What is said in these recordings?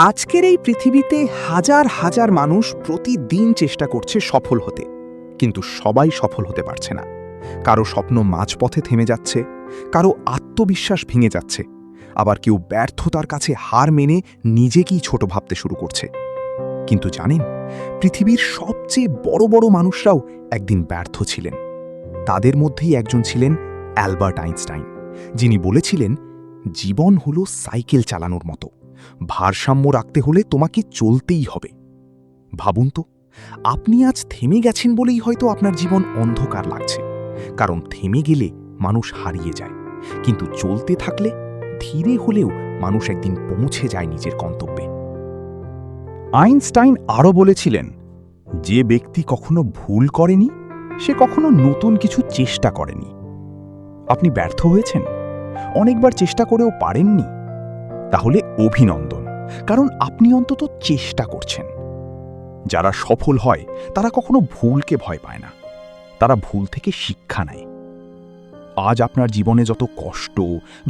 আজকের এই পৃথিবীতে হাজার হাজার মানুষ প্রতিদিন চেষ্টা করছে সফল হতে, কিন্তু সবাই সফল হতে পারছে না। কারো স্বপ্ন মাঝপথে থেমে যাচ্ছে, কারো আত্মবিশ্বাস ভেঙে যাচ্ছে, আবার কেউ ব্যর্থতার কাছে হার মেনে নিজেকেই ছোট ভাবতে শুরু করছে। কিন্তু জানেন, পৃথিবীর সবচেয়ে বড় বড় মানুষরাও একদিন ব্যর্থ ছিলেন। তাদের মধ্যেই একজন ছিলেন অ্যালবার্ট আইনস্টাইন, যিনি বলেছিলেন, জীবন হলো সাইকেল চালানোর মতো, ভারসাম্য রাখতে হলে তোমাকে চলতেই হবে। ভাবুন তো, আপনি আজ থেমে গেছেন বলেই হয়তো আপনার জীবন অন্ধকার লাগছে, কারণ থেমে গেলে মানুষ হারিয়ে যায়, কিন্তু চলতে থাকলে ধীরে হলেও মানুষ একদিন পৌঁছে যায় নিজের গন্তব্যে। আইনস্টাইন আরও বলেছিলেন, যে ব্যক্তি কখনো ভুল করেনি সে কখনো নতুন কিছু চেষ্টা করেনি। আপনি ব্যর্থ হয়েছেন, অনেকবার চেষ্টা করেও পারেননি, তাহলে অভিনন্দন, কারণ আপনি অন্তত চেষ্টা করছেন। যারা সফল হয় তারা কখনো ভুলকে ভয় পায় না, তারা ভুল থেকে শিক্ষা নেয়। আজ আপনার জীবনে যত কষ্ট,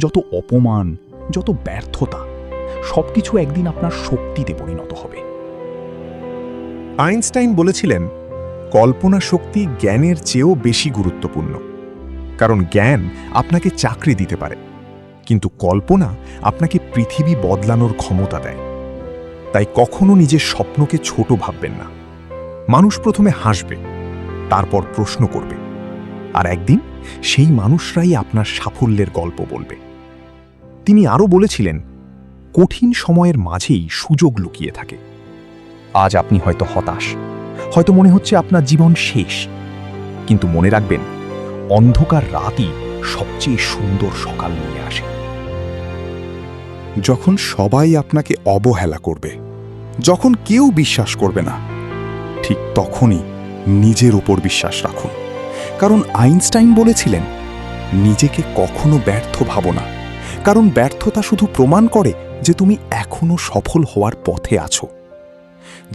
যত অপমান, যত ব্যর্থতা, সবকিছু একদিন আপনার শক্তিতে পরিণত হবে। আইনস্টাইন বলেছিলেন, কল্পনা শক্তি জ্ঞানের চেয়েও বেশি গুরুত্বপূর্ণ, কারণ জ্ঞান আপনাকে চাকরি দিতে পারে, কিন্তু কল্পনা আপনাকে পৃথিবী বদলানোর ক্ষমতা দেয়। তাই কখনো নিজের স্বপ্নকে ছোট ভাববেন না। মানুষ প্রথমে হাসবে, তারপর প্রশ্ন করবে, আর একদিন সেই মানুষরাই আপনার সাফল্যের গল্প বলবে। তিনি আরও বলেছিলেন, কঠিন সময়ের মাঝেই সুযোগ লুকিয়ে থাকে। আজ আপনি হয়তো হতাশ, হয়তো মনে হচ্ছে আপনার জীবন শেষ, কিন্তু মনে রাখবেন, অন্ধকার রাতই সবচেয়ে সুন্দর সকাল নিয়ে আসে। যখন সবাই আপনাকে অবহেলা করবে, যখন কেউ বিশ্বাস করবে না, ঠিক তখনই নিজের উপর বিশ্বাস রাখুন। কারণ আইনস্টাইন বলেছিলেন, নিজেকে কখনো ব্যর্থ ভাবো না, কারণ ব্যর্থতা শুধু প্রমাণ করে যে তুমি এখনো সফল হওয়ার পথে আছো।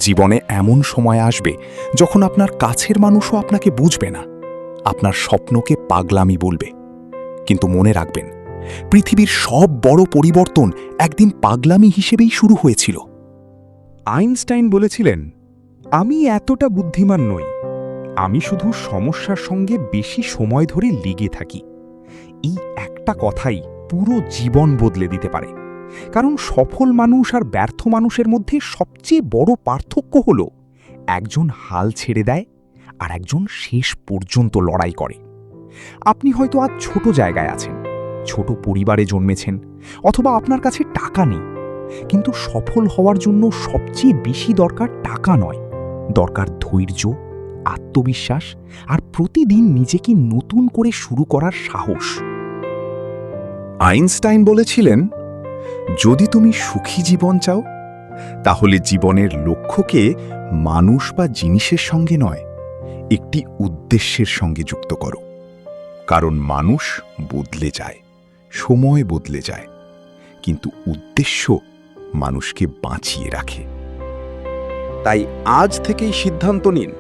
জীবনে এমন সময় আসবে যখন আপনার কাছের মানুষও আপনাকে বুঝবে না, আপনার স্বপ্নকে পাগলামি বলবে। কিন্তু মনে রাখবেন, পৃথিবীর সব বড় পরিবর্তন একদিন পাগলামি হিসেবেই শুরু হয়েছিল। আইনস্টাইন বলেছিলেন, আমি এতটা বুদ্ধিমান নই, আমি শুধু সমস্যার সঙ্গে বেশি সময় ধরে লেগে থাকি। এই একটা কথাই পুরো জীবন বদলে দিতে পারে। কারণ সফল মানুষ আর ব্যর্থ মানুষের মধ্যে সবচেয়ে বড় পার্থক্য হল, একজন হাল ছেড়ে দেয় আর একজন শেষ পর্যন্ত লড়াই করে। আপনি হয়তো আজ ছোট জায়গায় আছেন, ছোট পরিবারে জন্মেছেন, অথবা আপনার কাছে টাকা নেই, কিন্তু সফল হওয়ার জন্য সবচেয়ে বেশি দরকার টাকা নয়, দরকার ধৈর্য, আত্মবিশ্বাস আর প্রতিদিন নিজেকে নতুন করে শুরু করার সাহস। আইনস্টাইন বলেছিলেন, যদি তুমি সুখী জীবন চাও, তাহলে জীবনের লক্ষ্যকে মানুষ বা জিনিসের সঙ্গে নয়, একটি উদ্দেশ্যের সঙ্গে যুক্ত করো। কারণ মানুষ বদলে যায়, সময় বদলে যায়, কিন্তু উদ্দেশ্য মানুষকে বাঁচিয়ে রাখে। তাই আজ থেকেই সিদ্ধান্ত নিন,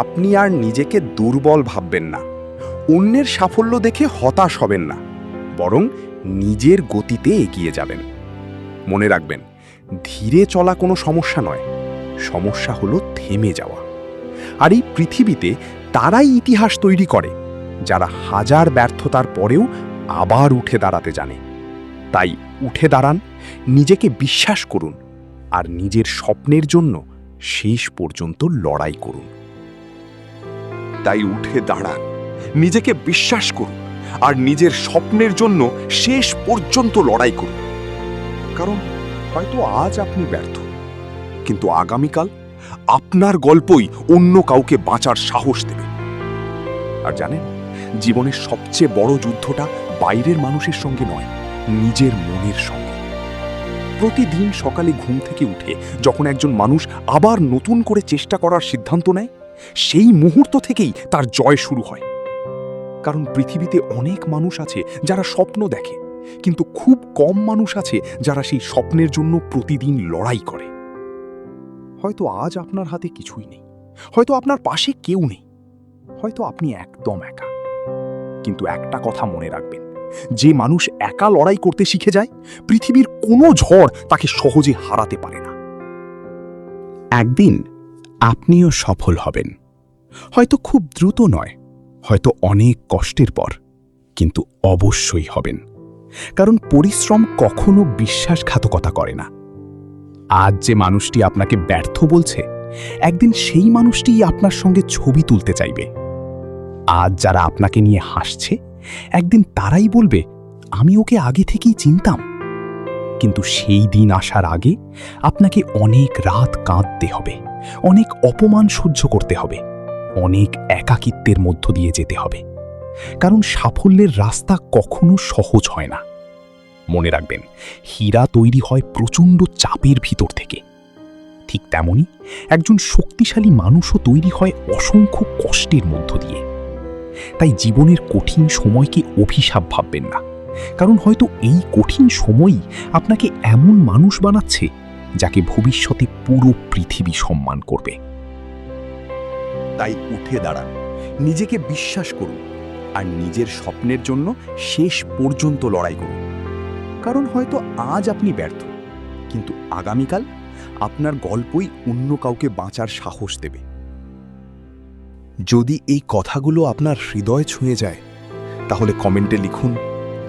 আপনি আর নিজেকে দুর্বল ভাববেন না, অন্যের সাফল্য দেখে হতাশ হবেন না, বরং নিজের গতিতে এগিয়ে যাবেন। মনে রাখবেন, ধীরে চলা কোনো সমস্যা নয়, সমস্যা হলো থেমে যাওয়া। আর এই পৃথিবীতে তারাই ইতিহাস তৈরি করে যারা হাজার ব্যর্থতার পরেও আবার উঠে দাঁড়াতে জানে। তাই উঠে দাঁড়ান, নিজেকে বিশ্বাস করুন, আর নিজের স্বপ্নের জন্য শেষ পর্যন্ত লড়াই করুন। তাই উঠে দাঁড়ান, নিজেকে বিশ্বাস করুন, আর নিজের স্বপ্নের জন্য শেষ পর্যন্ত লড়াই করুন। কারণ হয়তো আজ আপনি ব্যর্থ, কিন্তু আগামীকাল আপনার গল্পই অন্য কাউকে বাঁচার সাহস দেবে। আর জানেন, জীবনের সবচেয়ে বড় যুদ্ধটা বাইরের মানুষের সঙ্গে নয়, নিজের মনের সঙ্গে। প্রতিদিন সকালে ঘুম থেকে উঠে যখন একজন মানুষ আবার নতুন করে চেষ্টা করার সিদ্ধান্ত নেয়, সেই মুহূর্ত থেকেই তার জয় শুরু হয়। কারণ পৃথিবীতে অনেক মানুষ আছে যারা স্বপ্ন দেখে, কিন্তু খুব কম মানুষ আছে যারা সেই স্বপ্নের জন্য প্রতিদিন লড়াই করে। হয়তো আজ আপনার হাতে কিছুই নেই, হয়তো আপনার পাশে কেউ নেই, হয়তো আপনি একদম একা, কিন্তু একটা কথা মনে রাখবেন, যে মানুষ একা লড়াই করতে শিখে যায় পৃথিবীর কোনো ঝড় তাকে সহজে হারাতে পারে না। একদিন আপনিও সফল হবেন, হয়তো খুব দ্রুত নয়, হয়তো অনেক কষ্টের পর, কিন্তু অবশ্যই হবেন। কারণ পরিশ্রম কখনো বিশ্বাসঘাতকতা করে না। আজ যে মানুষটি আপনাকে ব্যর্থ বলছে, একদিন সেই মানুষটিই আপনার সঙ্গে ছবি তুলতে চাইবে। আজ যারা আপনাকে নিয়ে হাসছে, একদিন তারাই বলবে, আমি ওকে আগে থেকেই চিনতাম। কিন্তু সেই দিন আসার আগে আপনাকে অনেক রাত কাঁদতে হবে, অনেক অপমান সহ্য করতে হবে, অনেক একাকিত্বের মধ্য দিয়ে যেতে হবে। কারণ সাফল্যের রাস্তা কখনো সহজ হয় না। মনে রাখবেন, হীরা তৈরি হয় প্রচণ্ড চাপের ভিতর থেকে। ঠিক তেমনি একজন শক্তিশালী মানুষও তৈরি হয় অসংখ্য কষ্টের মধ্য দিয়ে। তাই জীবনের কঠিন সময়কে অভিশাপ ভাববেন না, কারণ হয়তো এই কঠিন সময়ই আপনাকে এমন মানুষ বানাচ্ছে যাকে ভবিষ্যতে পুরো পৃথিবী সম্মান করবে। তাই উঠে দাঁড়ান, নিজেকে বিশ্বাস করুন, আর নিজের স্বপ্নের জন্য শেষ পর্যন্ত লড়াই করুন। কারণ হয়তো আজ আপনি ব্যর্থ, কিন্তু আগামীকাল আপনার গল্পই অন্য কাউকে বাঁচার সাহস দেবে। যদি এই কথাগুলো আপনার হৃদয় ছুঁয়ে যায়, তাহলে কমেন্টে লিখুন,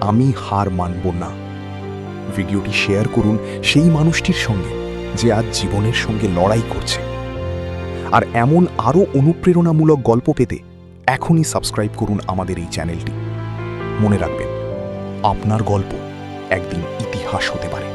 আমি হার মানব না। ভিডিওটি শেয়ার করুন সেই মানুষটির সঙ্গে যে আজ জীবনের সঙ্গে লড়াই করছে। আর এমন আরও অনুপ্রেরণামূলক গল্প পেতে এখনই সাবস্ক্রাইব করুন আমাদের এই চ্যানেলটি। মনে রাখবেন, আপনার গল্প একদিন ইতিহাস হতে পারে।